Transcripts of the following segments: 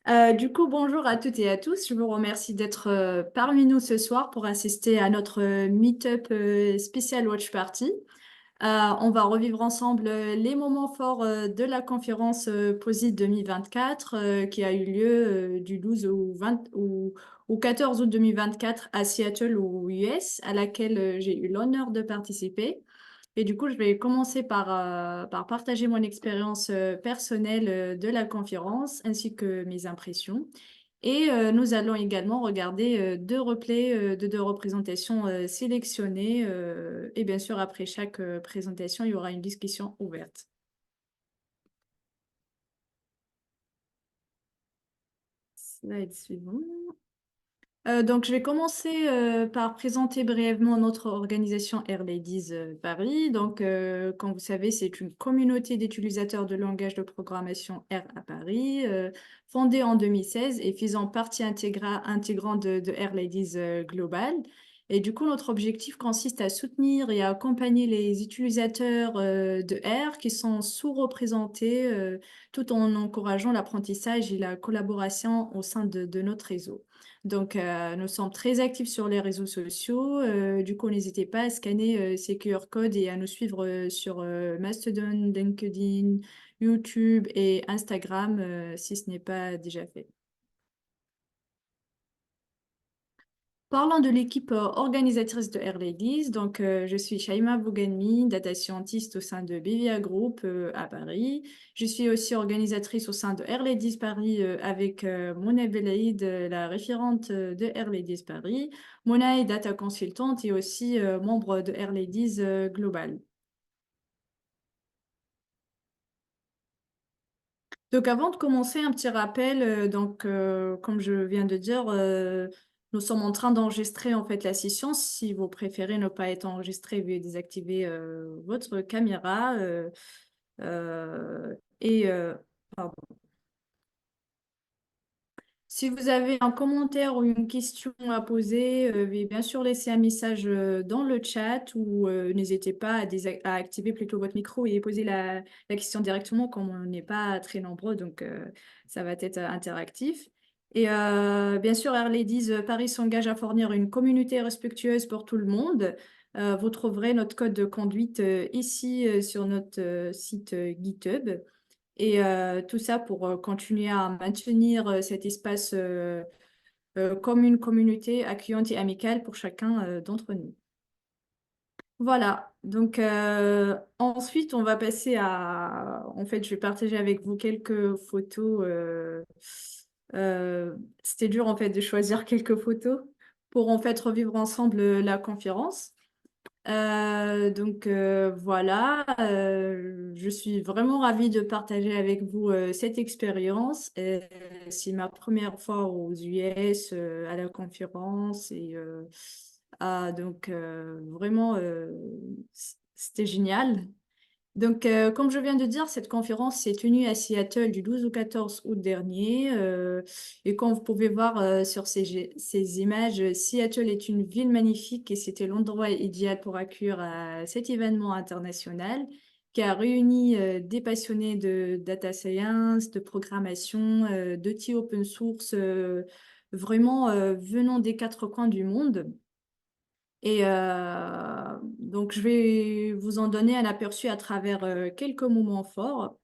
Du coup, bonjour à toutes et à tous. Je vous remercie d'être parmi nous ce soir pour assister à notre meet-up spécial Watch Party. On va revivre ensemble les moments forts de la conférence Posit 2024 qui a eu lieu du 12 au 14 août 2024 à Seattle, aux US, à laquelle j'ai eu l'honneur de participer. Et du coup, je vais commencer par partager mon expérience personnelle de la conférence ainsi que mes impressions. Et nous allons également regarder deux replays de deux représentations sélectionnées. Et bien sûr, après chaque présentation, il y aura une discussion ouverte. Slide suivant. Donc, je vais commencer par présenter brièvement notre organisation RLadies Paris. Donc, comme vous savez, c'est une communauté d'utilisateurs de langage de programmation R à Paris, fondée en 2016 et faisant partie intégrante de RLadies Global. Et du coup, notre objectif consiste à soutenir et à accompagner les utilisateurs de R qui sont sous-représentés tout en encourageant l'apprentissage et la collaboration au sein de notre réseau. Donc, nous sommes très actifs sur les réseaux sociaux. Du coup, n'hésitez pas à scanner ces QR codes et à nous suivre sur Mastodon, LinkedIn, YouTube et Instagram si ce n'est pas déjà fait. Parlant de l'équipe organisatrice de RLadies, donc je suis Chaima Boughanmi, data scientist au sein de BVA Group à Paris. Je suis aussi organisatrice au sein de RLadies Paris avec Mona Belaïd, la référente de RLadies Paris. Mona est data consultante et aussi membre de RLadies Global. Donc, avant de commencer, un petit rappel. Comme je viens de dire, nous sommes en train d'enregistrer en fait la session. Si vous préférez ne pas être enregistré, veuillez désactiver votre caméra. Et pardon. Si vous avez un commentaire ou une question à poser, veuillez bien sûr laisser un message dans le chat ou n'hésitez pas à activer plutôt votre micro et poser la question directement comme on n'est pas très nombreux, donc ça va être interactif. Et bien sûr, RLadies Paris s'engage à fournir une communauté respectueuse pour tout le monde. Vous trouverez notre code de conduite ici sur notre site GitHub. Et tout ça pour continuer à maintenir cet espace comme une communauté accueillante et amicale pour chacun d'entre nous. Voilà, donc ensuite on va passer à... En fait, je vais partager avec vous quelques photos. C'était dur en fait de choisir quelques photos pour en fait revivre ensemble la conférence. Voilà, je suis vraiment ravie de partager avec vous cette expérience. C'est ma première fois aux US à la conférence et vraiment c'était génial. Donc, comme je viens de dire, cette conférence s'est tenue à Seattle du 12 au 14 août dernier. Et comme vous pouvez voir sur ces images, Seattle est une ville magnifique et c'était l'endroit idéal pour accueillir cet événement international qui a réuni des passionnés de data science, de programmation, d'outils open source, vraiment venant des quatre coins du monde. Et donc, je vais vous en donner un aperçu à travers quelques moments forts.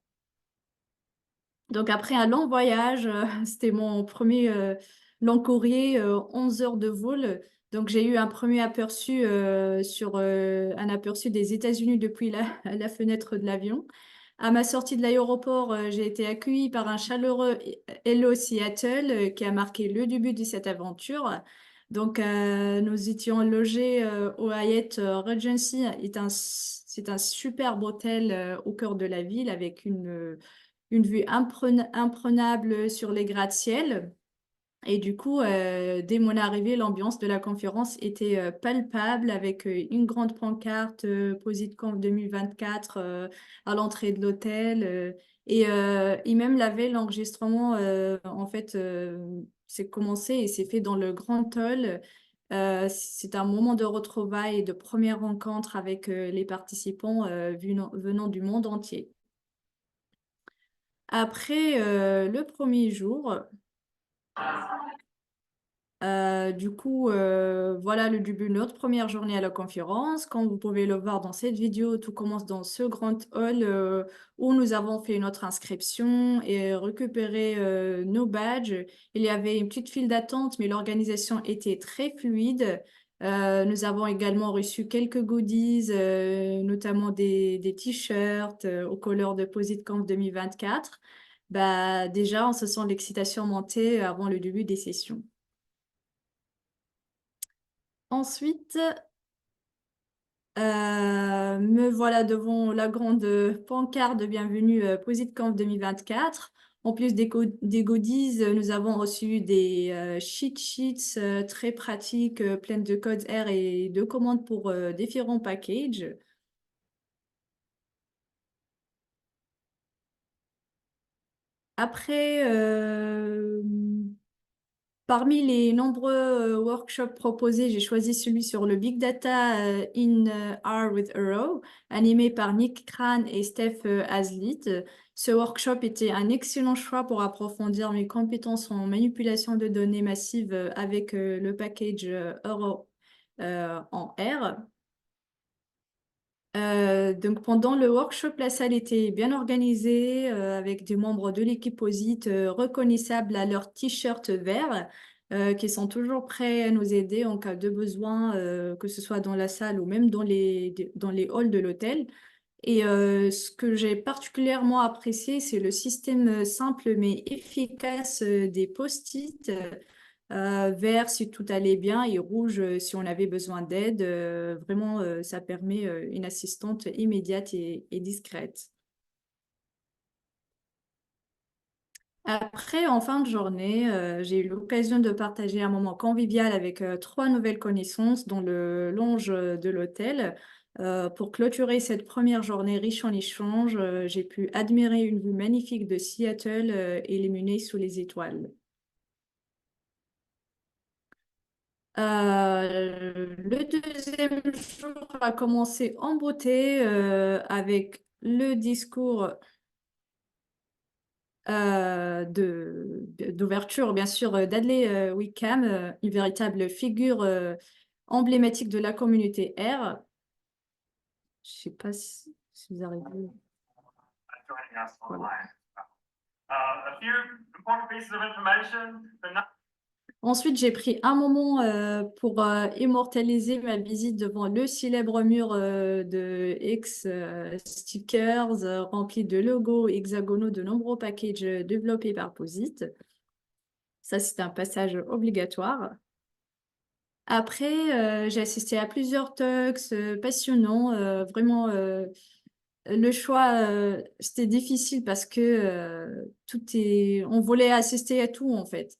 Donc, après un long voyage, c'était mon premier long courrier, 11 heures de vol. Donc, j'ai eu un premier aperçu un aperçu des États-Unis depuis la fenêtre de l'avion. À ma sortie de l'aéroport, j'ai été accueillie par un chaleureux Hello Seattle qui a marqué le début de cette aventure. Donc, nous étions logés au Hyatt Regency. C'est un superbe hôtel au cœur de la ville avec une vue imprenable sur les gratte-ciel. Et du coup, dès mon arrivée, l'ambiance de la conférence était palpable avec une grande pancarte Positron 2024 à l'entrée de l'hôtel. Et même la veille, l'enregistrement, c'est commencé et c'est fait dans le grand hall. C'est un moment de retrouvailles et de première rencontre avec les participants venant du monde entier. Après le premier jour, Du coup, voilà le début de notre première journée à la conférence. Comme vous pouvez le voir dans cette vidéo, tout commence dans ce grand hall où nous avons fait notre inscription et récupéré nos badges. Il y avait une petite file d'attente, mais l'organisation était très fluide. Nous avons également reçu quelques goodies, notamment des t-shirts aux couleurs de Posit Conf 2024. Bah, déjà, on se sent l'excitation monter avant le début des sessions. Ensuite, me voilà devant la grande pancarte de bienvenue Positconf 2024. En plus des goodies, nous avons reçu des cheat sheets très pratiques, pleines de codes R et de commandes pour différents packages. Après, parmi les nombreux workshops proposés, j'ai choisi celui sur le Big Data in R with Euro, animé par Nick Kran et Steph Hazlitt. Ce workshop était un excellent choix pour approfondir mes compétences en manipulation de données massives avec le package Euro en R. Donc pendant le workshop, la salle était bien organisée avec des membres de l'équipe Posit reconnaissables à leur t-shirt vert qui sont toujours prêts à nous aider en cas de besoin, que ce soit dans la salle ou même dans les halls de l'hôtel. Et ce que j'ai particulièrement apprécié, c'est le système simple mais efficace des post-it. Vert si tout allait bien et rouge si on avait besoin d'aide. Vraiment, ça permet une assistante immédiate et discrète. Après, en fin de journée, j'ai eu l'occasion de partager un moment convivial avec trois nouvelles connaissances dans le lounge de l'hôtel. Pour clôturer cette première journée riche en échanges, j'ai pu admirer une vue magnifique de Seattle illuminée sous les étoiles. Le deuxième jour a commencé en beauté avec le discours d'ouverture, bien sûr, d'Adley Wickham, une véritable figure emblématique de la communauté R. Je sais pas si vous arrivez. Voilà. Ensuite, j'ai pris un moment pour immortaliser ma visite devant le célèbre mur de X stickers remplis de logos hexagonaux de nombreux packages développés par Posit. Ça, c'est un passage obligatoire. Après, j'ai assisté à plusieurs talks passionnants, vraiment le choix, c'était difficile parce que on voulait assister à tout en fait.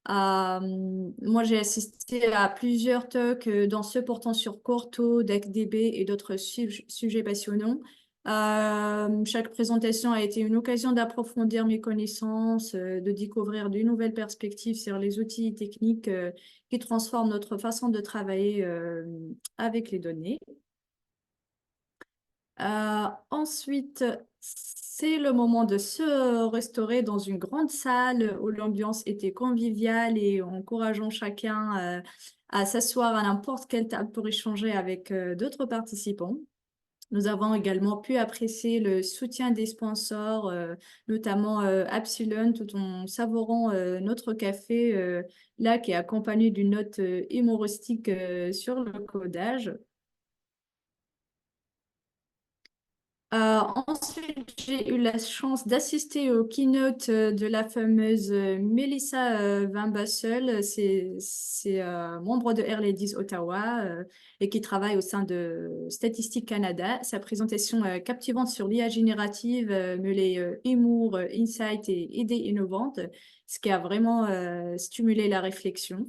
Moi, j'ai assisté à plusieurs talks dont ceux portant sur Quarto, DB et d'autres sujets passionnants. Chaque présentation a été une occasion d'approfondir mes connaissances, de découvrir de nouvelles perspectives sur les outils et techniques qui transforment notre façon de travailler avec les données. Ensuite, c'est le moment de se restaurer dans une grande salle où l'ambiance était conviviale et encourageant chacun à s'asseoir à n'importe quelle table pour échanger avec d'autres participants. Nous avons également pu apprécier le soutien des sponsors, notamment Epsilon, tout en savourant notre café là qui est accompagné d'une note humoristique sur le codage. Ensuite, j'ai eu la chance d'assister au keynote de la fameuse Melissa Van Bassel. C'est membre de RLadies Ottawa et qui travaille au sein de Statistique Canada. Sa présentation captivante sur l'IA générative mêlait humour, insight et idées innovantes, ce qui a vraiment stimulé la réflexion.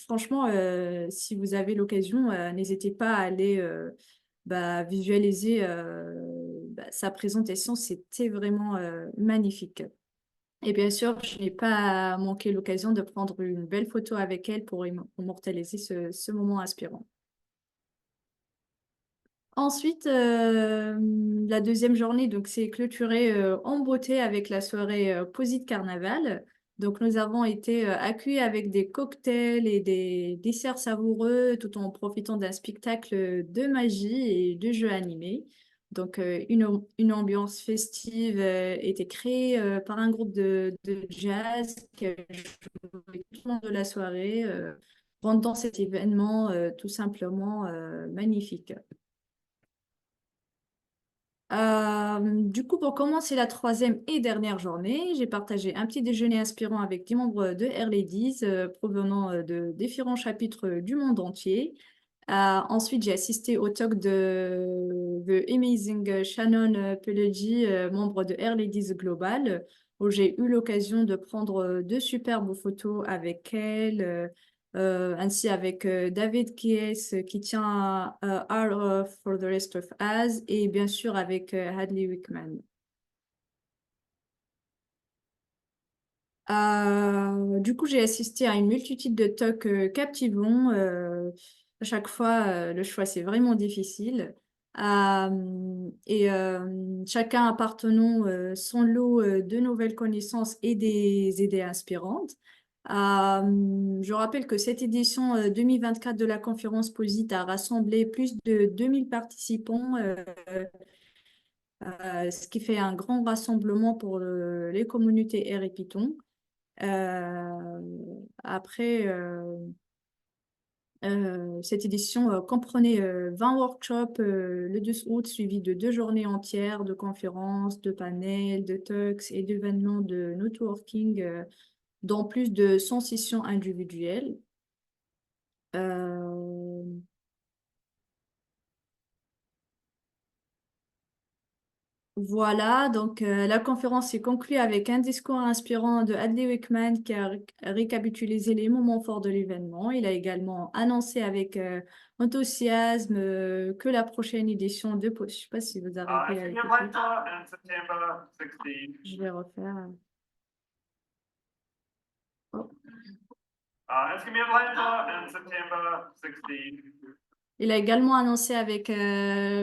Franchement, si vous avez l'occasion, n'hésitez pas à aller visualiser sa présentation, c'était vraiment magnifique. Et bien sûr, je n'ai pas manqué l'occasion de prendre une belle photo avec elle pour immortaliser ce moment inspirant. Ensuite, la deuxième journée donc, s'est clôturée en beauté avec la soirée Posit Carnaval. Donc, nous avons été accueillis avec des cocktails et des desserts savoureux tout en profitant d'un spectacle de magie et de jeux animés. Donc, une ambiance festive était créée par un groupe de jazz qui a joué tout le long de la soirée, rendant cet événement tout simplement magnifique. Du coup, pour commencer la troisième et dernière journée, j'ai partagé un petit déjeuner inspirant avec 10 membres de RLadies provenant de différents chapitres du monde entier. Ensuite, j'ai assisté au talk de The Amazing Shannon Pelleggi, membre de RLadies Global, où j'ai eu l'occasion de prendre de superbes photos avec elle. Ainsi avec David Keyes qui tient Art for the Rest of Us et bien sûr avec Hadley Wickman. Du coup, j'ai assisté à une multitude de talks captivants. À chaque fois, le choix, c'est vraiment difficile. Chacun appartenant son lot de nouvelles connaissances et des idées inspirantes. Je rappelle que cette édition 2024 de la conférence Posit a rassemblé plus de 2000 participants, ce qui fait un grand rassemblement pour les communautés R et Python. Euh, après, cette édition comprenait 20 workshops le 12 août, suivis de 2 journées entières de conférences, de panels, de talks et d'événements de networking, dont plus de 100 sessions individuelles. Euh, Voilà, donc la conférence est conclue avec un discours inspirant de Hadley Wickman qui a récapitulé les moments forts de l'événement. Il a également annoncé avec enthousiasme que la prochaine édition de je ne sais pas si vous arrivez à écouter. Je vais refaire. Oh. Il a également annoncé avec,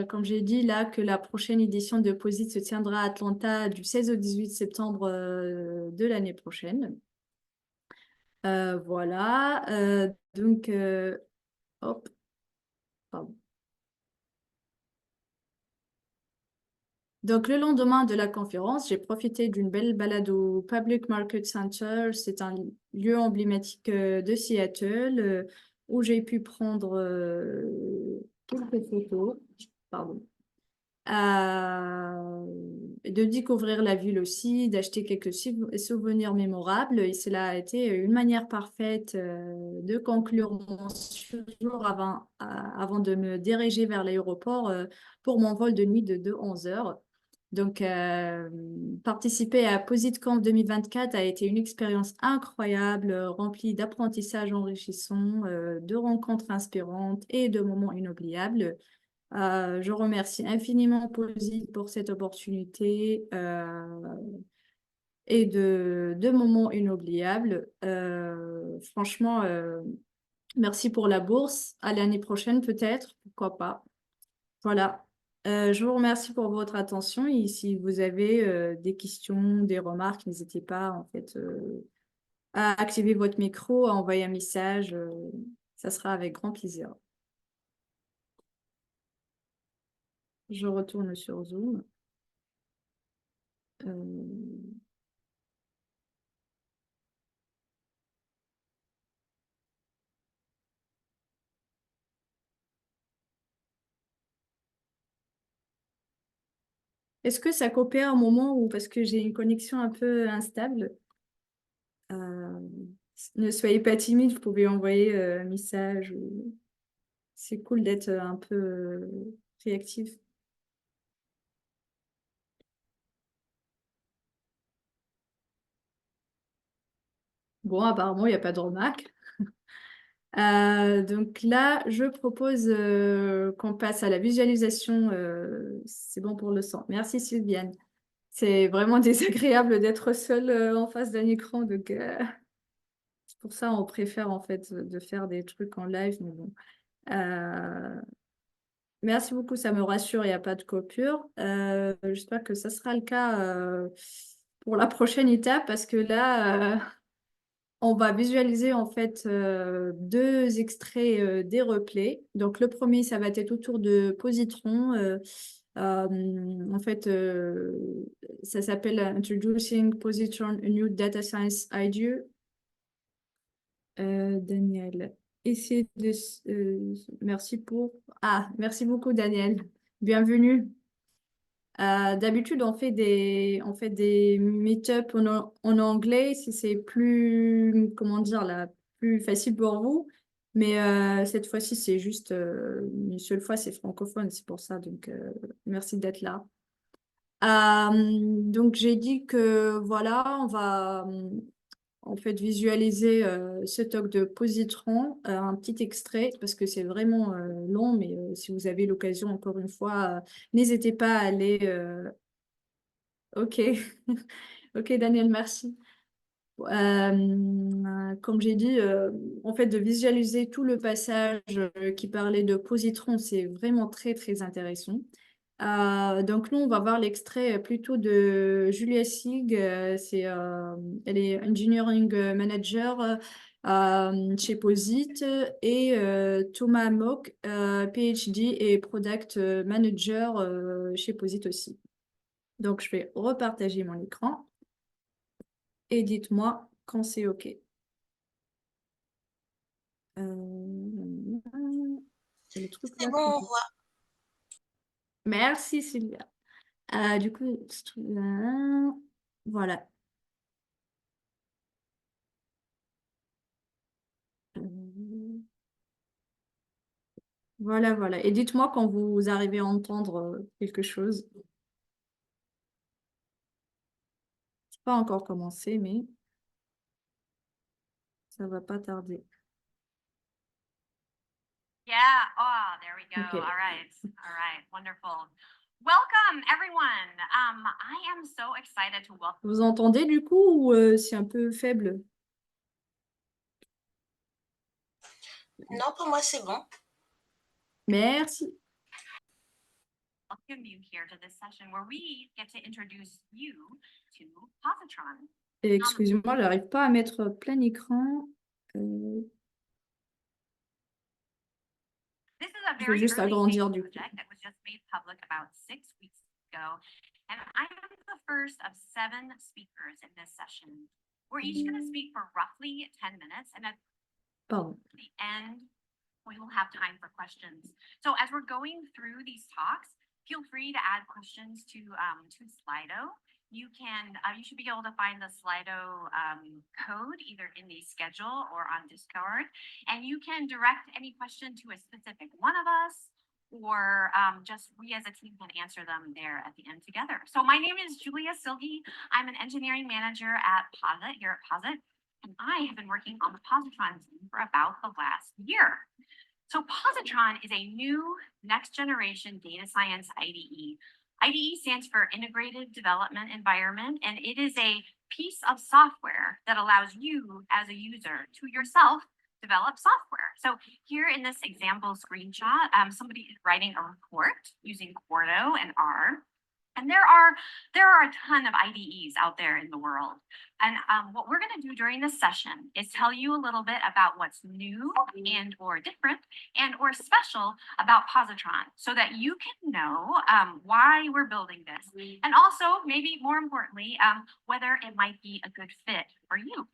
comme j'ai dit là, que la prochaine édition de Posit se tiendra à Atlanta du 16 au 18 septembre de l'année prochaine. Voilà. Hop, pardon. Donc, le lendemain de la conférence, j'ai profité d'une belle balade au Public Market Center. C'est un lieu emblématique de Seattle où j'ai pu prendre quelques photos. Pardon. De découvrir la ville aussi, d'acheter quelques souvenirs mémorables. Et cela a été une manière parfaite de conclure mon séjour avant de me diriger vers l'aéroport pour mon vol de nuit de 11 heures. Donc, participer à Positron 2024 a été une expérience incroyable, remplie d'apprentissages enrichissants, de rencontres inspirantes et de moments inoubliables. Je remercie infiniment Posit pour cette opportunité et de moments inoubliables. Franchement, merci pour la bourse. À l'année prochaine peut-être, pourquoi pas. Voilà. Je vous remercie pour votre attention et si vous avez des questions, des remarques, n'hésitez pas en fait à activer votre micro, à envoyer un message. Ça sera avec grand plaisir. Je retourne sur Zoom. Euh, Est-ce que ça coopère un moment où, parce que j'ai une connexion un peu instable, euh, ne soyez pas timide, vous pouvez envoyer un message. C'est cool d'être un peu réactif. Bon, apparemment, il n'y a pas de remarques. Donc là, je propose qu'on passe à la visualisation. C'est bon pour le son. Merci Sylviane. C'est vraiment désagréable d'être seule en face d'un écran. Donc, c'est pour ça on préfère en fait de faire des trucs en live. Mais bon. Euh, Merci beaucoup, ça me rassure, il n'y a pas de coupure. J'espère que ça sera le cas pour la prochaine étape parce que là, On va visualiser en fait deux extraits des replays. Donc le premier, ça va être autour de Positron. En fait, ça s'appelle Introducing Positron, a New Data Science Idea. Daniel, essayez de... merci pour... Ah, merci beaucoup Daniel. Bienvenue. D'habitude, on fait des meet-up en anglais si c'est plus, comment dire, là, plus facile pour vous. Mais cette fois-ci, c'est juste une seule fois, c'est francophone, c'est pour ça. Donc, merci d'être là. Donc, j'ai dit que voilà, on va en fait visualiser ce talk de Positron, un petit extrait, parce que c'est vraiment long, mais si vous avez l'occasion, encore une fois, n'hésitez pas à aller Ok, ok Daniel, merci. Comme j'ai dit, en fait, de visualiser tout le passage qui parlait de positron, c'est vraiment très très intéressant. Donc nous, on va voir l'extrait plutôt de Julia Sig. Elle est engineering manager chez Posit et Thomas Mock, PhD et product manager chez Posit aussi. Donc, je vais repartager mon écran et dites-moi quand c'est OK. C'est le truc C'est là. bon, on voit. Merci Sylvia. Du coup, voilà. Euh, Voilà, voilà. Et dites-moi quand vous arrivez à entendre quelque chose. C'est pas encore commencé, mais ça va pas tarder. Yeah, oh, there we go. OK. All right, wonderful. Welcome, everyone. I am so excited to welcome. Vous entendez du coup ou c'est un peu faible? Non, pour moi, c'est bon. Merci. Welcome you here to this session where we get to introduce you to Positron. Et excusez-moi, j'arrive pas à mettre plein écran. This is a Je vais very juste early agrandir stage du coup. project that was just made public about 6 weeks ago. And I am the first of 7 speakers in this session. We're each going to speak for roughly 10 minutes. And at Pardon. the end, we will have time for questions. So as we're going through these talks, feel free to add questions to Slido. You should be able to find the Slido code either in the schedule or on Discord. And you can direct any question to a specific one of us, or just we as a team can answer them there at the end together. So my name is Julia Silge. I'm an engineering manager at Posit, here at Posit. And I have been working on the Positron team for about the last year. So Positron is a new next generation data science IDE. IDE stands for Integrated Development Environment, and it is a piece of software that allows you as a user to yourself develop software. So here in this example screenshot, somebody is writing a report using Quarto and R. And there are a ton of IDEs out there in the world. And what we're going to do during this session is tell you a little bit about what's new and or different and or special about Positron so that you can know why we're building this. And also, maybe more importantly, whether it might be a good fit for you.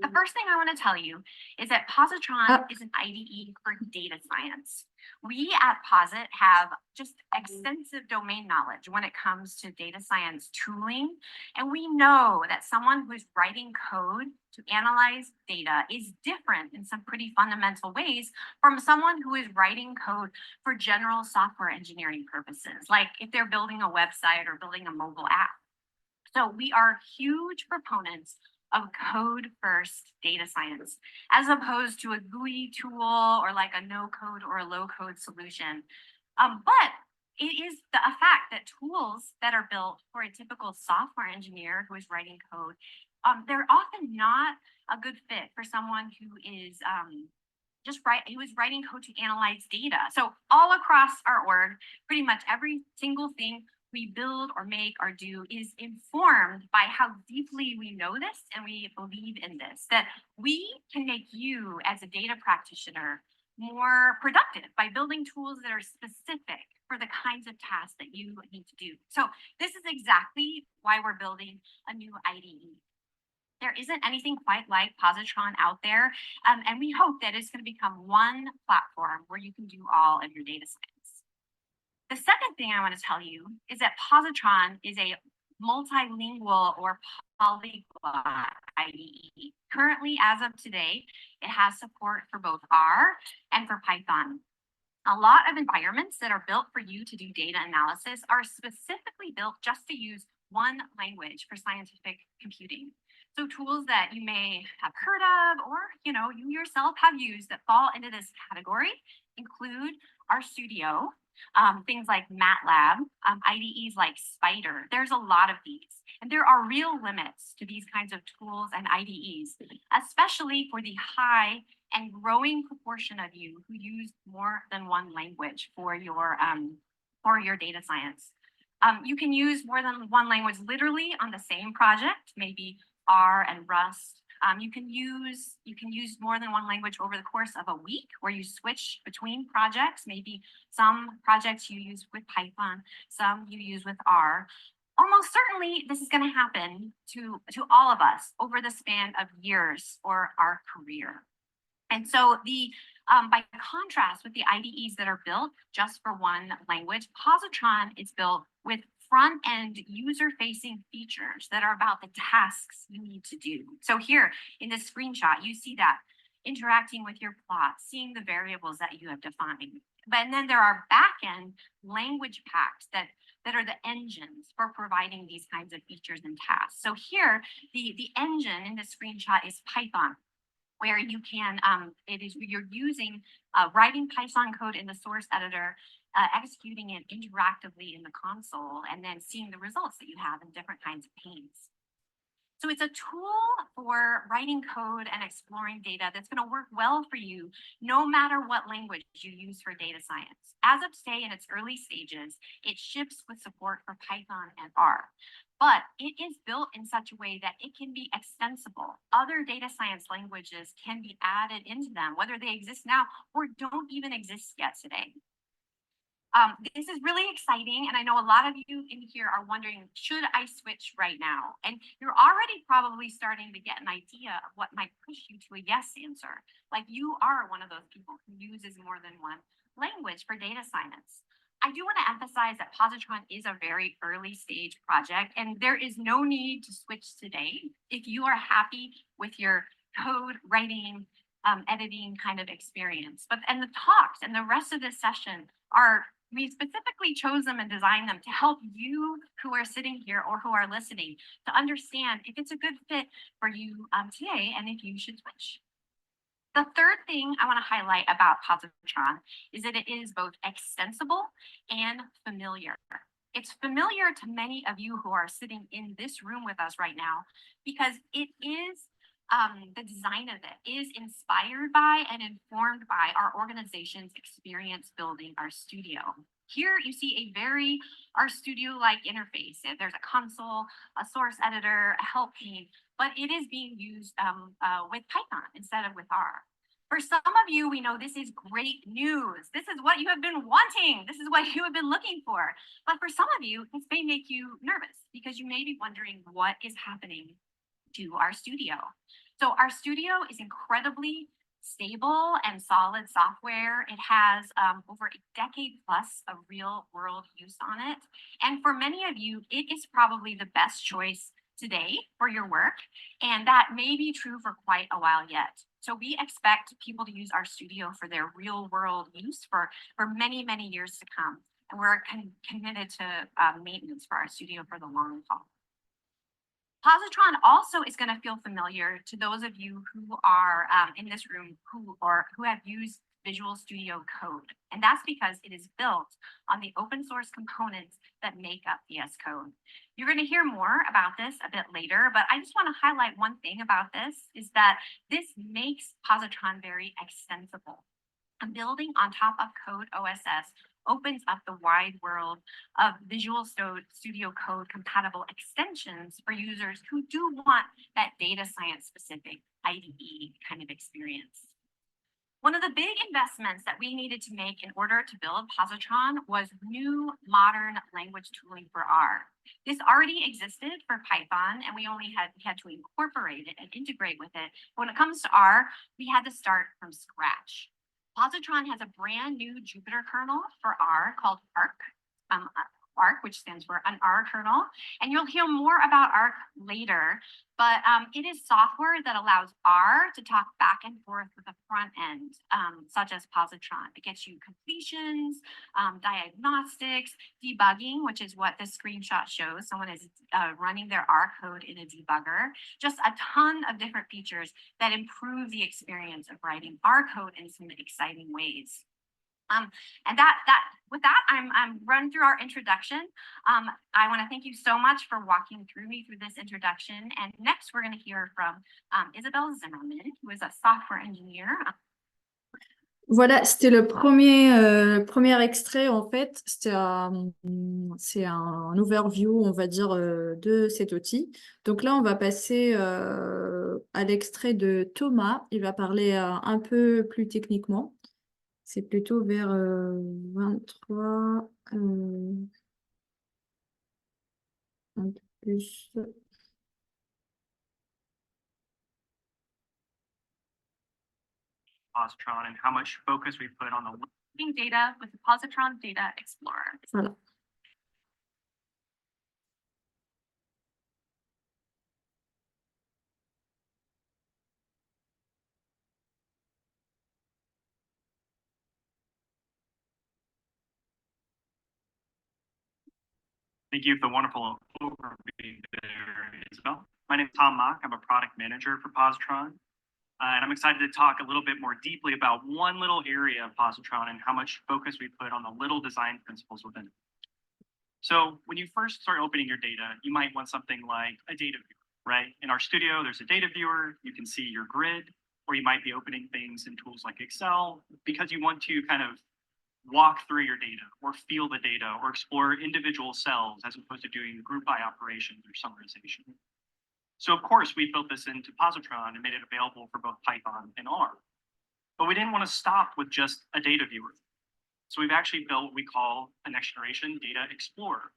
The first thing I want to tell you is that Positron is an IDE for data science. We at Posit have just extensive domain knowledge when it comes to data science tooling. And we know that someone who's writing code to analyze data is different in some pretty fundamental ways from someone who is writing code for general software engineering purposes, like if they're building a website or building a mobile app. So we are huge proponents of code-first data science, as opposed to a GUI tool or like a no-code or a low-code solution. But it is a fact that tools that are built for a typical software engineer who is writing code, they're often not a good fit for someone who is who is writing code to analyze data. So all across our org, pretty much every single thing we build or make or do is informed by how deeply we know this and we believe in this, that we can make you as a data practitioner more productive by building tools that are specific for the kinds of tasks that you need to do. So this is exactly why we're building a new IDE. There isn't anything quite like Positron out there, and we hope that it's going to become one platform where you can do all of your data science. The second thing I want to tell you is that Positron is a multilingual or polyglot IDE. Currently, as of today, it has support for both R and for Python. A lot of environments that are built for you to do data analysis are specifically built just to use one language for scientific computing. So tools that you may have heard of or you yourself have used that fall into this category include RStudio, things like MATLAB, IDEs like Spider. There's a lot of these. And there are real limits to these kinds of tools and IDEs, especially for the high and growing proportion of you who use more than one language for your data science. You can use more than one language literally on the same project, maybe R and Rust. You can use more than one language over the course of a week where you switch between projects. Maybe some projects you use with Python, some you use with R. Almost certainly this is going to happen to all of us over the span of years or our career. And so by contrast with the IDEs that are built just for one language, Positron is built with front-end user-facing features that are about the tasks you need to do. So here in this screenshot, you see that interacting with your plot, seeing the variables that you have defined. But then there are back-end language packs that are the engines for providing these kinds of features and tasks. So here, the engine in this screenshot is Python, where you can, you're using writing Python code in the source editor, executing it interactively in the console, and then seeing the results that you have in different kinds of panes. So it's a tool for writing code and exploring data that's going to work well for you, no matter what language you use for data science. As of today, in its early stages, it ships with support for Python and R. But it is built in such a way that it can be extensible. Other data science languages can be added into them, whether they exist now or don't even exist yet today. This is really exciting, and I know a lot of you in here are wondering, should I switch right now? And you're already probably starting to get an idea of what might push you to a yes answer. Like you are one of those people who uses more than one language for data science. I do want to emphasize that Positron is a very early stage project, and there is no need to switch today if you are happy with your code writing, editing kind of experience. And the talks and the rest of this session we specifically chose them and designed them to help you who are sitting here or who are listening to understand if it's a good fit for you today and if you should switch. The third thing I want to highlight about Positron is that it is both extensible and familiar. It's familiar to many of you who are sitting in this room with us right now because it is the design of it is inspired by and informed by our organization's experience building RStudio. Here you see a very RStudio-like interface. There's a console, a source editor, a help pane, but it is being used with Python instead of with R. For some of you, we know this is great news. This is what you have been wanting. This is what you have been looking for. But for some of you, this may make you nervous because you may be wondering what is happening to RStudio. So RStudio is incredibly stable and solid software. It has over a decade plus of real world use on it. And for many of you, it is probably the best choice today for your work. And that may be true for quite a while yet. So we expect people to use RStudio for their real world use for many, many years to come. And we're committed to maintenance for RStudio for the long haul. Positron also is going to feel familiar to those of you who are in this room who have used Visual Studio Code. And that's because it is built on the open source components that make up VS Code. You're going to hear more about this a bit later, but I just want to highlight one thing about this is that this makes Positron very extensible. I'm building on top of Code OSS opens up the wide world of Visual Studio Code compatible extensions for users who do want that data science specific IDE kind of experience. One of the big investments that we needed to make in order to build Positron was new modern language tooling for R. This already existed for Python, and we had to incorporate it and integrate with it. When it comes to R, we had to start from scratch. Positron has a brand new Jupyter kernel for R called Arc, which stands for an R kernel. And you'll hear more about Arc later, but it is software that allows R to talk back and forth with the front end, such as Positron. It gets you completions, diagnostics, debugging, which is what this screenshot shows. Someone is running their R code in a debugger. Just a ton of different features that improve the experience of writing R code in some exciting ways. And with that, I'm run through our introduction. I want to thank you so much for walking me through this introduction. And next, we're going to hear from Isabelle Zimmerman, who is a software engineer. Voilà, c'était le premier extrait, en fait. C'est un overview, on va dire, de cet outil. Donc là, on va passer à l'extrait de Thomas. Il va parler un peu plus techniquement. C'est plutôt vers 23, un peu plus. Positron and how much focus we put on the Data with the Positron Data Explorer. Voilà. Thank you for the wonderful overview there, Isabel. My name is Tom Mock. I'm a product manager for Positron. And I'm excited to talk a little bit more deeply about one little area of Positron and how much focus we put on the little design principles within it. So when you first start opening your data, you might want something like a data viewer, right? In our studio, there's a data viewer. You can see your grid, or you might be opening things in tools like Excel because you want to kind of walk through your data or feel the data or explore individual cells as opposed to doing group by operations or summarization. So of course, we built this into Positron and made it available for both Python and R. But we didn't want to stop with just a data viewer. So we've actually built what we call a next generation data explorer.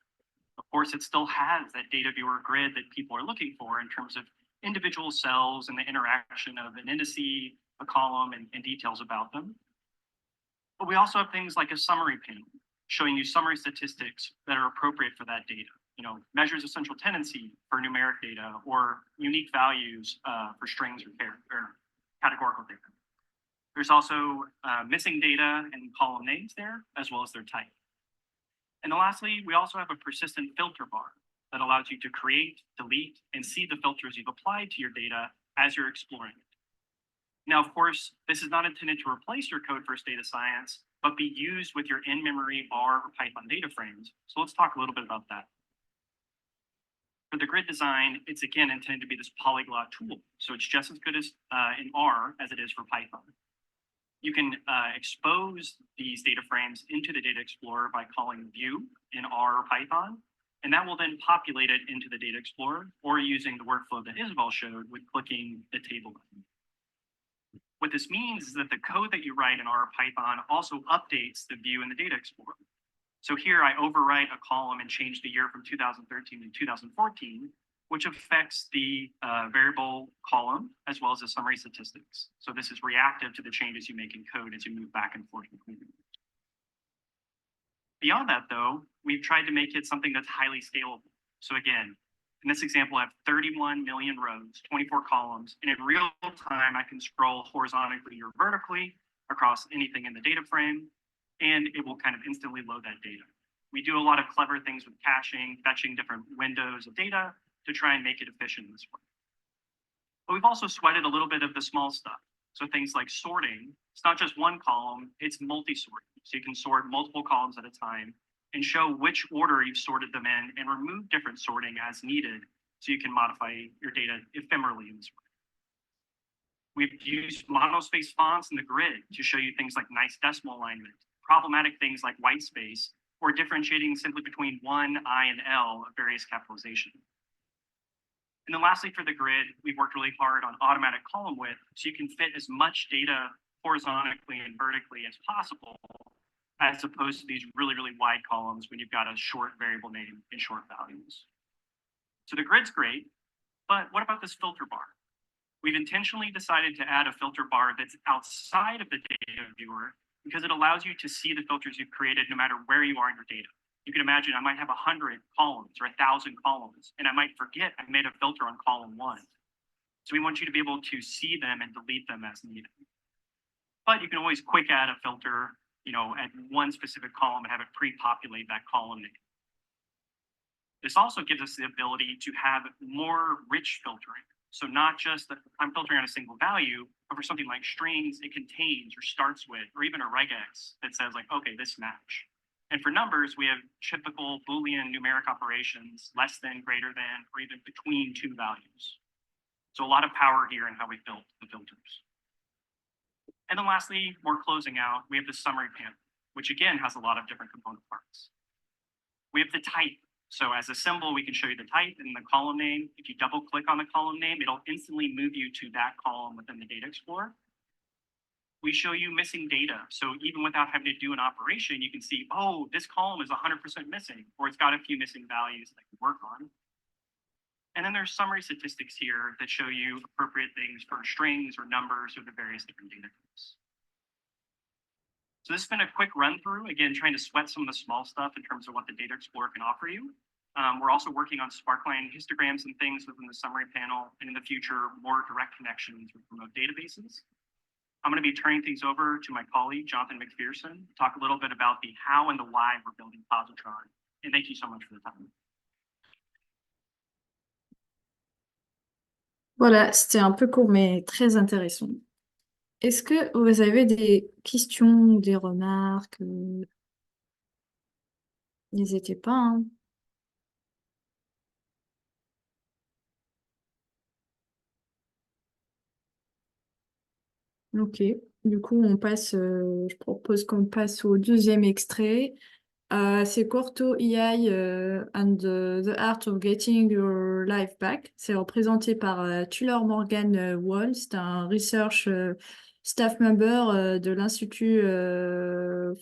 Of course, it still has that data viewer grid that people are looking for in terms of individual cells and the interaction of an indice, a column, and details about them. But we also have things like a summary panel showing you summary statistics that are appropriate for that data. You know, measures of central tendency for numeric data or unique values for strings or categorical data. There's also missing data and column names there, as well as their type. And then lastly, we also have a persistent filter bar that allows you to create, delete, and see the filters you've applied to your data as you're exploring it. Now, of course, this is not intended to replace your code first data science, but be used with your in-memory R or Python data frames. So let's talk a little bit about that. For the grid design, it's again intended to be this polyglot tool. So it's just as good as in R as it is for Python. You can expose these data frames into the Data Explorer by calling view in R or Python, and that will then populate it into the Data Explorer or using the workflow that Isabel showed with clicking the table button. What this means is that the code that you write in R or Python also updates the view in the Data Explorer. So here I overwrite a column and change the year from 2013 to 2014, which affects the variable column as well as the summary statistics. So this is reactive to the changes you make in code as you move back and forth between them. Beyond that, though, we've tried to make it something that's highly scalable. So again, in this example, I have 31 million rows, 24 columns, and in real time, I can scroll horizontally or vertically across anything in the data frame, and it will kind of instantly load that data. We do a lot of clever things with caching, fetching different windows of data to try and make it efficient this way. But we've also sweated a little bit of the small stuff. So things like sorting, it's not just one column, it's multi-sorting. So you can sort multiple columns at a time and show which order you've sorted them in and remove different sorting as needed so you can modify your data ephemerally in this way. We've used monospace fonts in the grid to show you things like nice decimal alignment problematic things like white space, or differentiating simply between one, I, and L of various capitalization. And then lastly, for the grid, we've worked really hard on automatic column width, so you can fit as much data horizontally and vertically as possible, as opposed to these really, really wide columns when you've got a short variable name and short values. So the grid's great, but what about this filter bar? We've intentionally decided to add a filter bar that's outside of the data viewer because it allows you to see the filters you've created no matter where you are in your data. You can imagine I might have 100 columns or 1,000 columns, and I might forget I made a filter on column 1. So we want you to be able to see them and delete them as needed. But you can always quick add a filter, at one specific column and have it pre-populate that column name. This also gives us the ability to have more rich filtering. So not just that I'm filtering on a single value, but for something like strings, it contains or starts with, or even a regex that says like, okay, this match. And for numbers, we have typical Boolean numeric operations, less than, greater than, or even between two values. So a lot of power here in how we built the filters. And then lastly, more closing out, we have the summary panel, which again has a lot of different component parts. We have the type. So as a symbol, we can show you the type and the column name. If you double click on the column name, it'll instantly move you to that column within the data explorer. We show you missing data. So even without having to do an operation, you can see, oh, this column is 100% missing, or it's got a few missing values that I can work on. And then there's summary statistics here that show you appropriate things for strings or numbers or the various different data types. So this has been a quick run through, again, trying to sweat some of the small stuff in terms of what the Data Explorer can offer you. We're also working on sparkline histograms and things within the summary panel, and in the future, more direct connections with remote databases. I'm going to be turning things over to my colleague, Jonathan McPherson, to talk a little bit about the how and the why we're building Positron. And thank you so much for the time. Voilà, c'était un peu court, mais très intéressant. Est-ce que vous avez des questions ou des remarques? N'hésitez pas, hein. Ok, du coup, je propose qu'on passe au deuxième extrait. C'est Quarto AI and the Art of Getting Your Life Back. C'est représenté par Tuller Morgan Wall. C'est un research staff member de l'Institut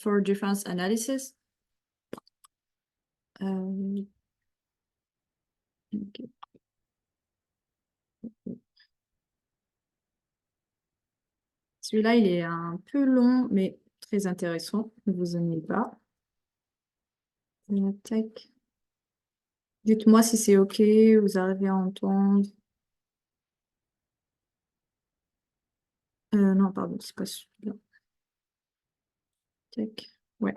for Defense Analysis. Ok. Celui-là, il est un peu long, mais très intéressant. Ne vous ennuyez pas. Tac. Dites-moi si c'est OK, vous arrivez à entendre. Non, pardon, c'est pas celui-là. Tac. Ouais.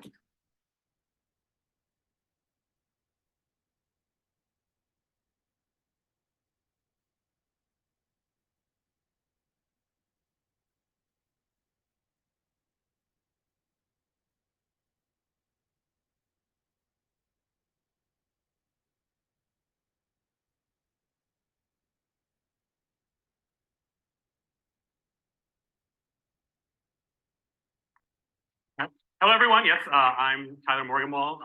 Hello, everyone. Yes, I'm Tyler Morganwall.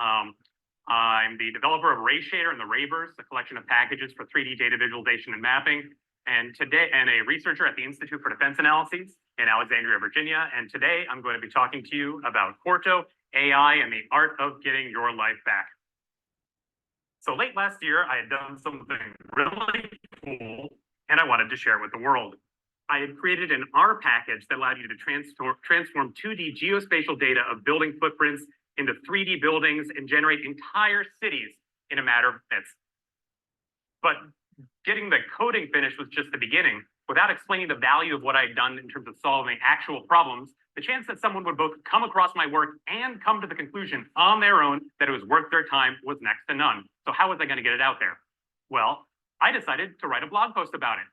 I'm the developer of Ray Shader and the Ravers, a collection of packages for 3D data visualization and mapping, and a researcher at the Institute for Defense Analyses in Alexandria, Virginia. And today I'm going to be talking to you about Quarto, AI, and the art of getting your life back. So late last year, I had done something really cool, and I wanted to share it with the world. I had created an R package that allowed you to transform 2D geospatial data of building footprints into 3D buildings and generate entire cities in a matter of minutes. But getting the coding finished was just the beginning. Without explaining the value of what I had done in terms of solving actual problems, the chance that someone would both come across my work and come to the conclusion on their own that it was worth their time was next to none. So how was I going to get it out there? Well, I decided to write a blog post about it.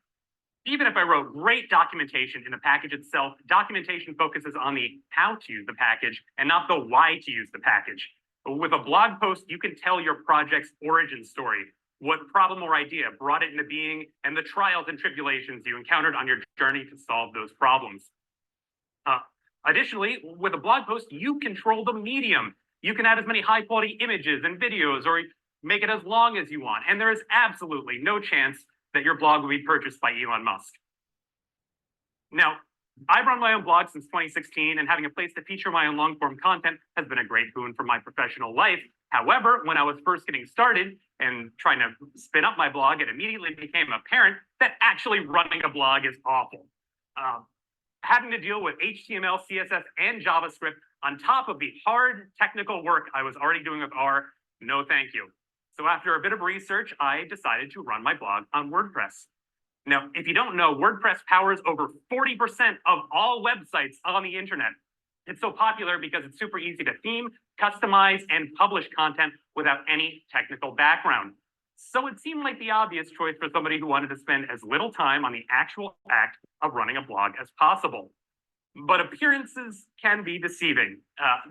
Even if I wrote great documentation in the package itself, documentation focuses on the how to use the package and not the why to use the package. But with a blog post, you can tell your project's origin story, what problem or idea brought it into being, and the trials and tribulations you encountered on your journey to solve those problems. Additionally, with a blog post, you control the medium. You can add as many high quality images and videos or make it as long as you want. And there is absolutely no chance that your blog will be purchased by Elon Musk. Now, I've run my own blog since 2016, and having a place to feature my own long form content has been a great boon for my professional life. However, when I was first getting started and trying to spin up my blog, it immediately became apparent that actually running a blog is awful. Having to deal with HTML, CSS, and JavaScript on top of the hard technical work I was already doing with R, no thank you. So after a bit of research, I decided to run my blog on WordPress. Now, if you don't know, WordPress powers over 40% of all websites on the internet. It's so popular because it's super easy to theme, customize, and publish content without any technical background. So it seemed like the obvious choice for somebody who wanted to spend as little time on the actual act of running a blog as possible. But appearances can be deceiving.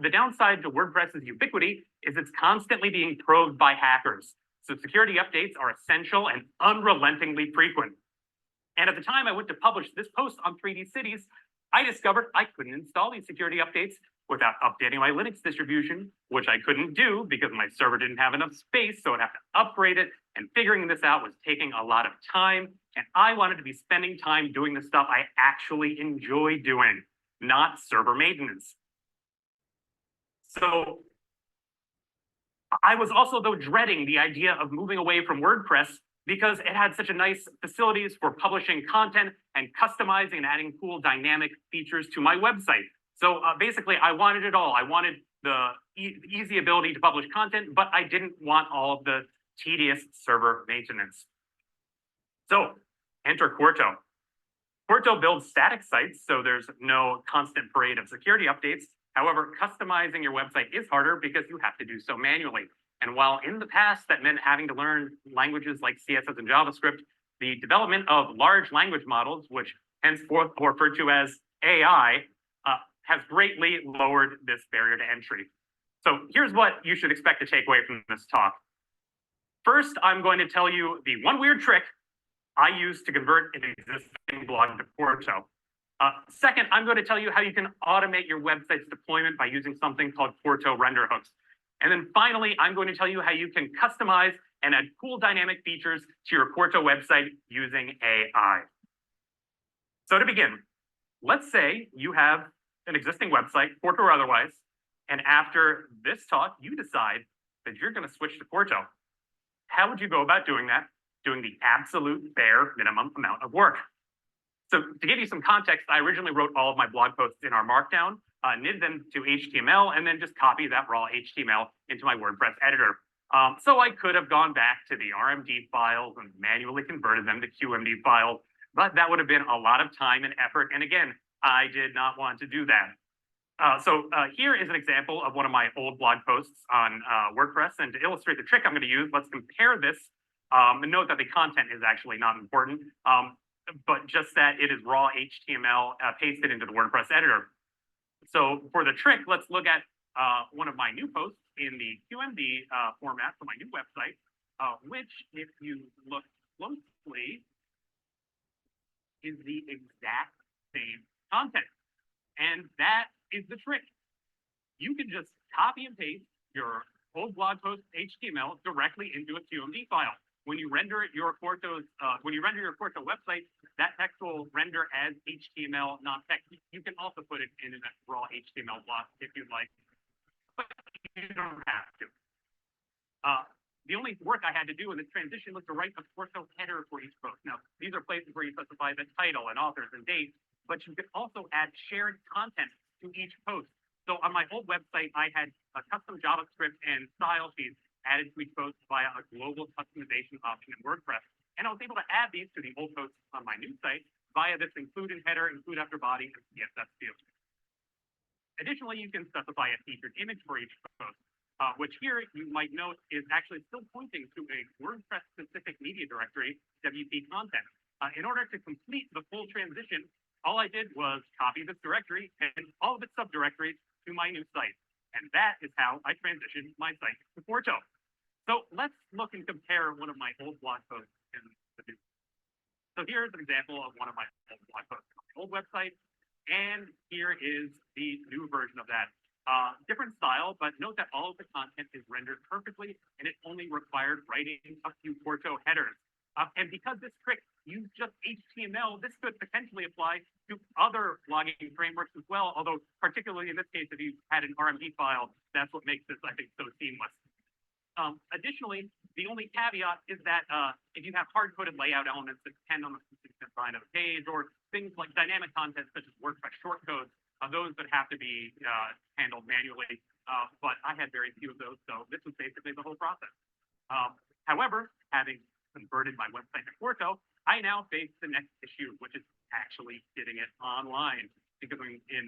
The downside to WordPress's ubiquity is it's constantly being probed by hackers. So security updates are essential and unrelentingly frequent. And at the time I went to publish this post on 3D Cities, I discovered I couldn't install these security updates without updating my Linux distribution, which I couldn't do because my server didn't have enough space, so I'd have to upgrade it. And figuring this out was taking a lot of time. And I wanted to be spending time doing the stuff I actually enjoy doing, not server maintenance. So I was also, though, dreading the idea of moving away from WordPress because it had such a nice facilities for publishing content and customizing and adding cool dynamic features to my website. So basically, I wanted it all. I wanted the easy ability to publish content, but I didn't want all of the tedious server maintenance. So enter Quarto. Quarto builds static sites, so there's no constant parade of security updates. However, customizing your website is harder because you have to do so manually. And while in the past that meant having to learn languages like CSS and JavaScript, the development of large language models, which henceforth are referred to as AI, has greatly lowered this barrier to entry. So here's what you should expect to take away from this talk. First, I'm going to tell you the one weird trick I use to convert an existing blog to Quarto. Second, I'm going to tell you how you can automate your website's deployment by using something called Quarto render hooks. And then finally, I'm going to tell you how you can customize and add cool dynamic features to your Quarto website using AI. So to begin, let's say you have an existing website, Quarto or otherwise, and after this talk, you decide that you're going to switch to Quarto. How would you go about doing that? Doing the absolute bare minimum amount of work. So to give you some context, I originally wrote all of my blog posts in our Markdown, knit them to HTML, and then just copy that raw HTML into my WordPress editor. So I could have gone back to the RMD files and manually converted them to QMD files, but that would have been a lot of time and effort. And again, I did not want to do that. So here is an example of one of my old blog posts on WordPress. And to illustrate the trick I'm going to use, let's compare this. And note that the content is actually not important, but just that it is raw HTML pasted into the WordPress editor. So for the trick, let's look at one of my new posts in the QMD format for my new website, which, if you look closely, is the exact same content. And that is the trick. You can just copy and paste your old blog post HTML directly into a QMD file. When you render your Quarto website, that text will render as HTML, not text. You can also put it in a raw HTML block if you'd like, but you don't have to. The only work I had to do in this transition was to write a Quarto header for each post. Now, these are places where you specify the title and authors and dates, but you can also add shared content to each post. So on my old website, I had a custom JavaScript and style sheets added to each post via a global customization option in WordPress. And I was able to add these to the old posts on my new site via this include in header, include after body, and CSS field. Additionally, you can specify a featured image for each post, which here you might note is actually still pointing to a WordPress-specific media directory, WP content. In order to complete the full transition, all I did was copy this directory and all of its subdirectories to my new site. And that is how I transitioned my site to Quarto. So let's look and compare one of my old blog posts in the new. So here's an example of one of my old blog posts on my old website. And here is the new version of that. Different style, but note that all of the content is rendered perfectly, and it only required writing a few Quarto headers. And because this trick used just HTML, this could potentially apply to other blogging frameworks as well, although particularly in this case, if you had an RMD file, that's what makes this, I think, so seamless. Additionally, the only caveat is that if you have hard-coded layout elements that depend on the specific design of the page, or things like dynamic content such as WordPress shortcodes, those that have to be handled manually. But I had very few of those, so this was basically the whole process. However, having converted my website to Quarto, I now face the next issue, which is actually getting it online. Because in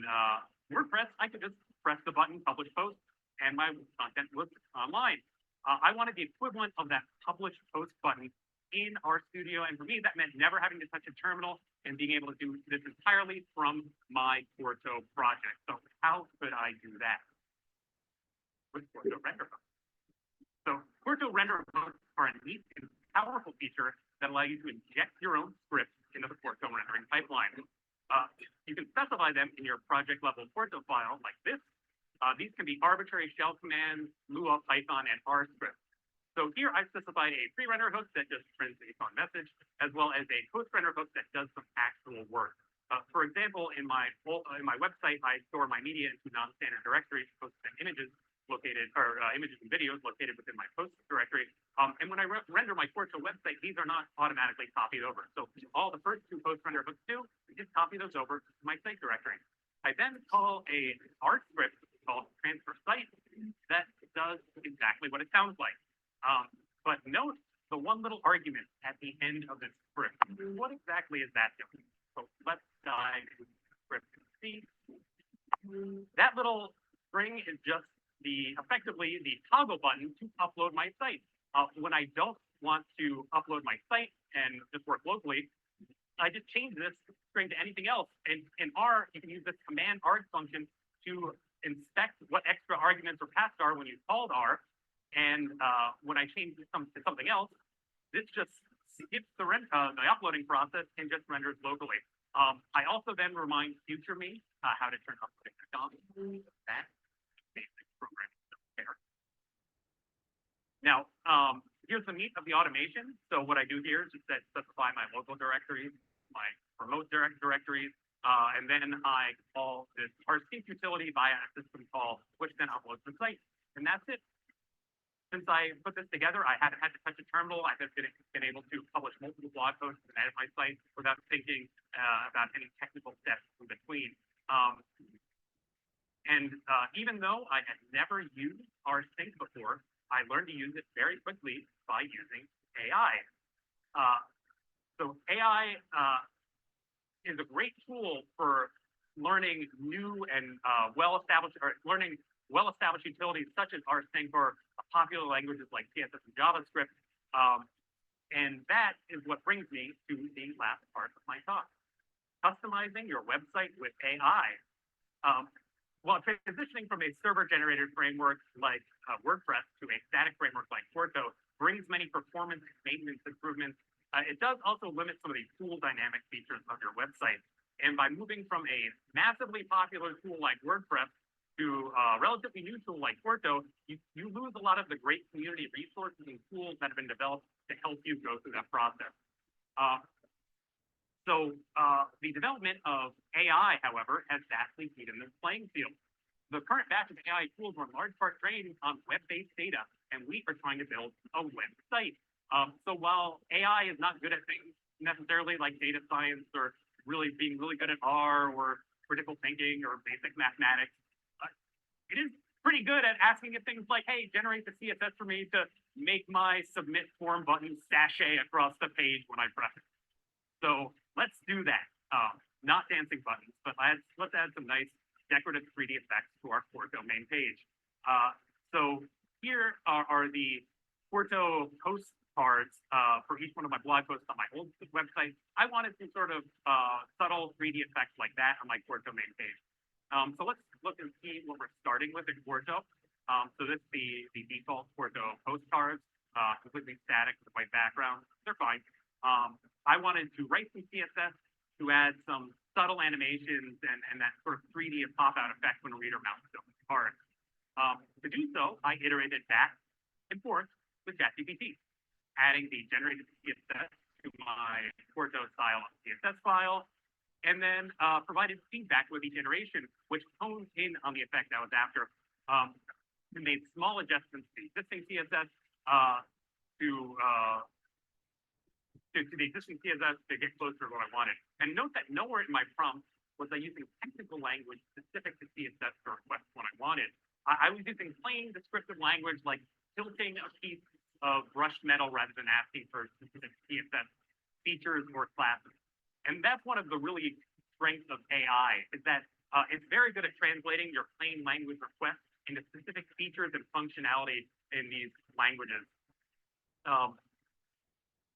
WordPress, I could just press the button, publish post, and my content was online. I wanted the equivalent of that publish post button in RStudio, and for me, that meant never having to touch a terminal and being able to do this entirely from my Quarto project. So how could I do that? With Quarto render hooks. So Quarto render hooks are a neat and powerful feature that allow you to inject your own scripts into the Quarto rendering pipeline. You can specify them in your project level Quarto file like this. These can be arbitrary shell commands, Lua, Python, and R scripts. So here I specified a pre-render hook that just prints a fun message, as well as a post-render hook that does some actual work. For example, in my website, I store my media into non-standard directories, posts and images located, or images and videos located within my posts directory. And when I render my Quarto website, these are not automatically copied over. So all the first two post-render hooks do, is just copy those over to my site directory. I then call a R script called transfer site that does exactly what it sounds like. But note the one little argument at the end of this script. What exactly is that doing? So let's dive into the script and see. That little string is just effectively the toggle button to upload my site. When I don't want to upload my site and just work locally, I just change this string to anything else. And in R, you can use this command arg function to inspect what extra arguments or paths are when you called R. And when I change this to something else, this just skips the uploading process and just renders locally. I also then remind future me how to turn off the technology. That basic programming there. Now, here's the meat of the automation. So what I do here is just specify my local directories, my remote directories, and then I call this rsync utility via a system call, which then uploads the site. And that's it. Since I put this together, I haven't had to touch a terminal. I've been able to publish multiple blog posts and edit my site without thinking about any technical steps in between. Even though I had never used rsync before, I learned to use it very quickly by using AI. So AI is a great tool for learning new and well-established utilities such as rsync or popular languages like CSS and JavaScript. And that is what brings me to the last part of my talk. Customizing your website with AI. Well, transitioning from a server-generated framework like WordPress to a static framework like Quarto brings many performance and maintenance improvements. It does also limit some of the tool dynamic features of your website. And by moving from a massively popular tool like WordPress to a relatively new tool like Quarto, you lose a lot of the great community resources and tools that have been developed to help you go through that process. The development of AI, however, has vastly heated the playing field. The current batch of AI tools were in large part trained on web-based data, and we are trying to build a website. So while AI is not good at things necessarily like data science or being really good at R or critical thinking or basic mathematics, it is pretty good at asking it things like, hey, generate the CSS for me to make my submit form button sashay across the page when I press it. So let's do that. Not dancing buttons, but let's add some nice decorative 3D effects to our Quarto main page. So here are the Quarto postcards for each one of my blog posts on my old website. I wanted some sort of subtle 3D effects like that on my Quarto main page. So let's look and see what we're starting with in Quarto. So this is the default Quarto postcards, completely static with a white background. They're fine. I wanted to write some CSS to add some subtle animations and that sort of 3D pop-out effect when a reader mounts over the card. To do so, I iterated back and forth with ChatGPT, adding the generated CSS to my Quarto style CSS file, and then provided feedback with each iteration, which honed in on the effect I was after. We made small adjustments to the existing CSS to the existing CSS to get closer to what I wanted. And note that nowhere in my prompt was I using technical language specific to CSS to request what I wanted. I was using plain descriptive language like tilting a piece of brushed metal rather than asking for specific CSS features or classes. And that's one of the really strengths of AI, is that it's very good at translating your plain language requests into specific features and functionality in these languages.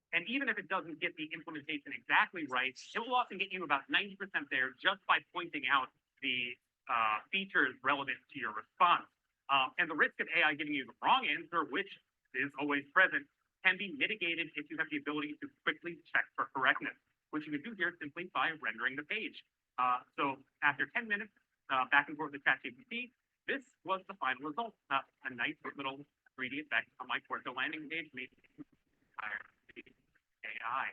And even if it doesn't get the implementation exactly right, it will often get you about 90% there just by pointing out the features relevant to your response. And the risk of AI giving you the wrong answer, which is always present, can be mitigated if you have the ability to quickly check for correctness, which you can do here simply by rendering the page. So after 10 minutes back and forth with ChatGPT, this was the final result. A nice little 3D effect on my Quarto landing page made AI.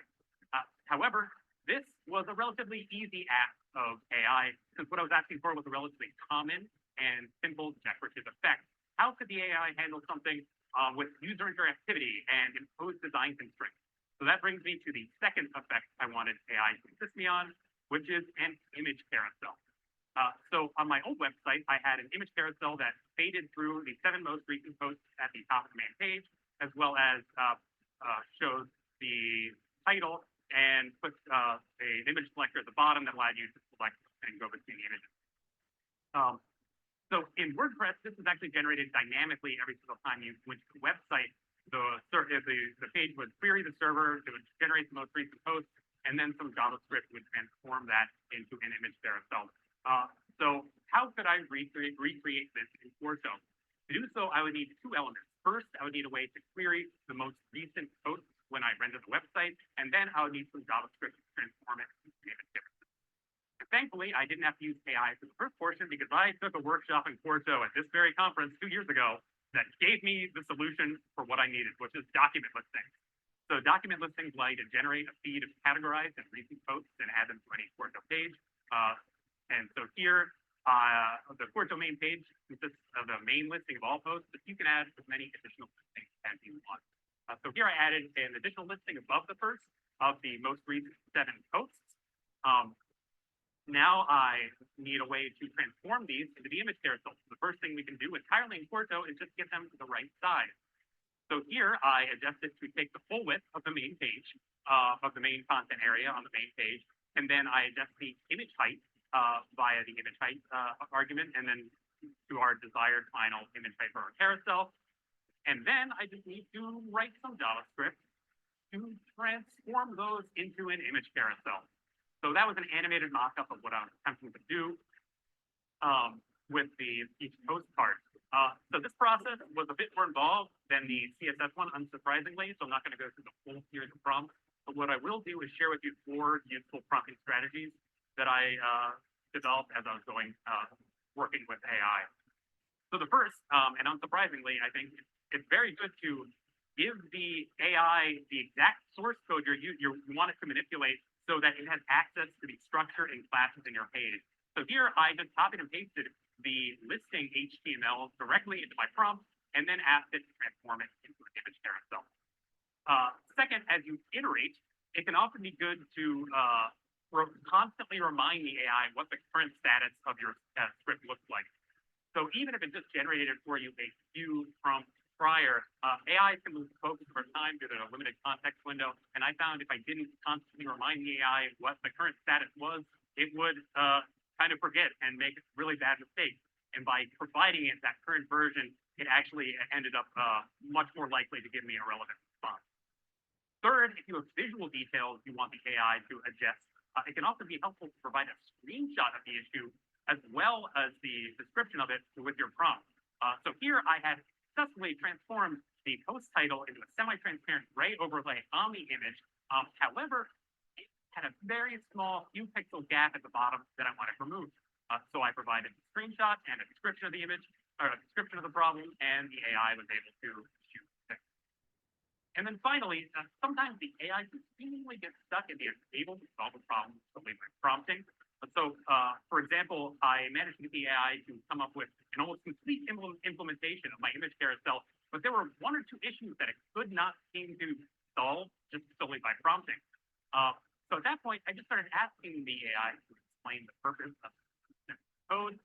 However, this was a relatively easy act of AI, since what I was asking for was a relatively common and simple decorative effect. How could the AI handle something with user interactivity and imposed design constraints? So that brings me to the second effect I wanted AI to assist me on, which is an image carousel. So on my old website, I had an image carousel that faded through the 7 most recent posts at the top of the main page, as well as shows the title and put an image selector at the bottom that allowed you to select and go between the images. So in WordPress, this is actually generated dynamically every single time you went to the website. The page would query the server, it would generate the most recent post, and then some JavaScript would transform that into an image carousel. So how could I recreate this in Quarto? To do so, I would need 2 elements. First, I would need a way to query the most recent posts when I render the website, and then I would need some JavaScript to transform it into an image carousel. Thankfully, I didn't have to use AI for the first portion because I took a workshop in Quarto at this very conference 2 years ago that gave me the solution for what I needed, which is document listings. So document listings allow you to generate a feed of categorized and recent posts and add them to any Quarto page. And so here, the Quarto main page consists of a main listing of all posts, but you can add as many additional listings as you want. So here I added an additional listing above the first of the most recent 7 posts. Now I need a way to transform these into the image carousel. So the first thing we can do entirely in Quarto is just get them to the right size. So here I adjust it to take the full width of the main page, of the main content area on the main page, and then I adjust the image height via the image height argument, and then to our desired final image height for our carousel. And then I just need to write some JavaScript to transform those into an image carousel. So that was an animated mock-up of what I was attempting to do with each post part. So this process was a bit more involved than the CSS one, unsurprisingly, so I'm not going to go through the full series of prompts. But what I will do is share with you 4 useful prompting strategies that I developed as I was working with AI. So the first, and unsurprisingly, I think it's very good to give the AI the exact source code you want it to manipulate so that it has access to the structure and classes in your page. So here I just copied and pasted the listing HTML directly into my prompt and then asked it to transform it into an image carousel. Second, as you iterate, it can often be good to constantly remind the AI what the current status of your script looks like. So even if it just generated for you a few prompts prior, AI can lose focus over time due to a limited context window. And I found if I didn't constantly remind the AI what the current status was, it would kind of forget and make really bad mistakes. And by providing it that current version, it actually ended up much more likely to give me a relevant response. Third, if you have visual details you want the AI to adjust, it can also be helpful to provide a screenshot of the issue as well as the description of it with your prompt. So here I had successfully transformed the post title into a semi-transparent gray overlay on the image. However, it had a very small few pixel gap at the bottom that I wanted removed. So I provided a screenshot and a description of the image, or a description of the problem, and the AI was able to choose the fix. And then finally, sometimes the AI can seemingly get stuck in the unable to solve a problem solely by prompting. So, for example, I managed to get the AI to come up with an almost complete implementation of my image carousel, but there were one or two issues that it could not seem to solve just solely by prompting. So at that point, I just started asking the AI to explain the purpose of the code.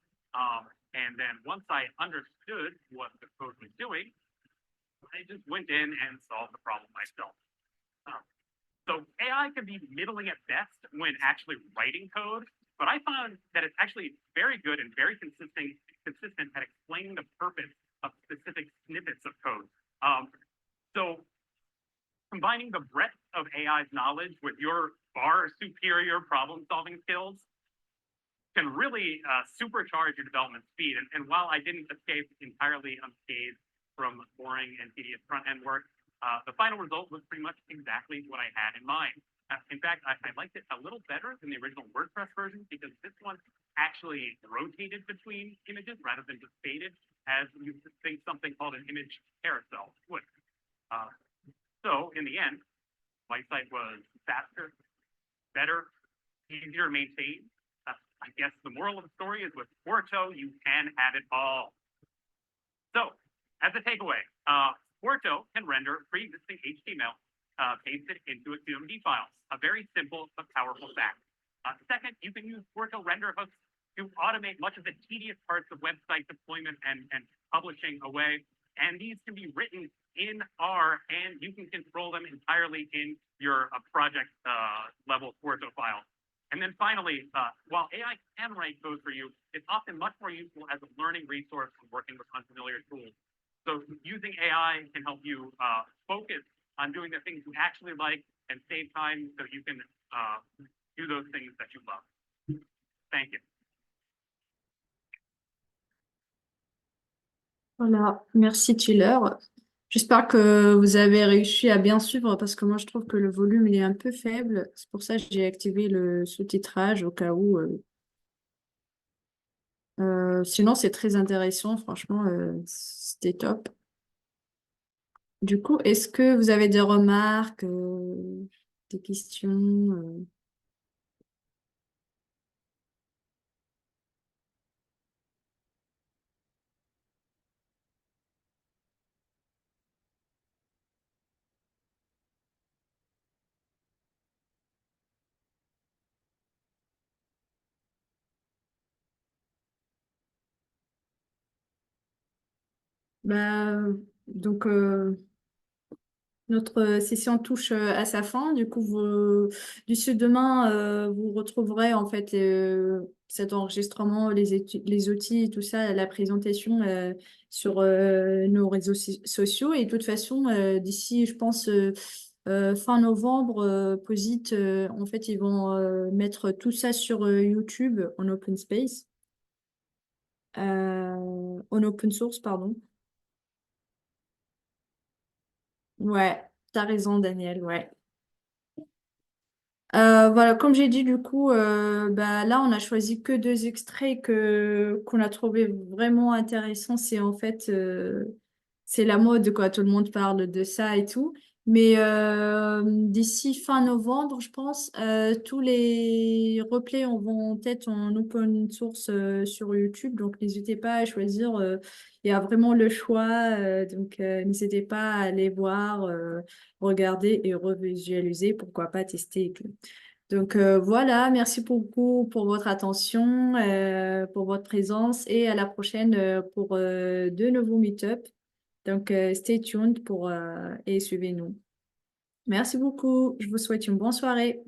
And then once I understood what the code was doing, I just went in and solved the problem myself. So AI can be middling at best when actually writing code, but I found that it's actually very good and very consistent at explaining the purpose of specific snippets of code. So combining the breadth of AI's knowledge with your far superior problem-solving skills can really supercharge your development speed. And while I didn't escape entirely unscathed from boring and tedious front-end work, the final result was pretty much exactly what I had in mind. In fact, I liked it a little better than the original WordPress version because this one actually rotated between images rather than just faded, as you think something called an image carousel would. So in the end, my site was faster, better, easier to maintain. I guess the moral of the story is with Quarto, you can have it all. So as a takeaway, Quarto can render pre-existing HTML pasted into its CMD files. A very simple but powerful fact. Second, you can use Quarto render hooks to automate much of the tedious parts of website deployment and publishing away. And these can be written in R, and you can control them entirely in your project level Quarto file. And then finally, while AI can write code for you, it's often much more useful as a learning resource when working with unfamiliar tools. So using AI can help you focus on doing the things you actually like and save time so you can do those things that you love. Thank you. Voilà, merci Tiller. J'espère que vous avez réussi à bien suivre parce que moi je trouve que le volume il est un peu faible. C'est pour ça que j'ai activé le sous-titrage au cas où. Sinon c'est très intéressant, franchement, c'était top. Du coup, est-ce que vous avez des remarques, des questions Bah, donc, notre session touche à sa fin. Du coup, d'ici demain, vous retrouverez en fait cet enregistrement, les outils et tout ça, la présentation sur nos réseaux sociaux. Et de toute façon, d'ici, je pense, fin novembre, Posit, en fait, ils vont mettre tout ça sur YouTube en open space, en open source, pardon. Ouais, t'as raison, Daniel, ouais. Voilà, comme j'ai dit, du coup, bah, là, on a choisi que deux extraits qu'on a trouvé vraiment intéressants. C'est en fait, c'est la mode, quoi. Tout le monde parle de ça et tout. Mais d'ici fin novembre, je pense, tous les replays vont être en open source sur YouTube. Donc, n'hésitez pas à choisir. Il y a vraiment le choix. Donc, n'hésitez pas à aller voir, regarder et revisualiser. Pourquoi pas tester et tout. Donc voilà, merci beaucoup pour votre attention, pour votre présence et à la prochaine pour de nouveaux meet-up. Donc stay tuned et suivez-nous. Merci beaucoup. Je vous souhaite une bonne soirée.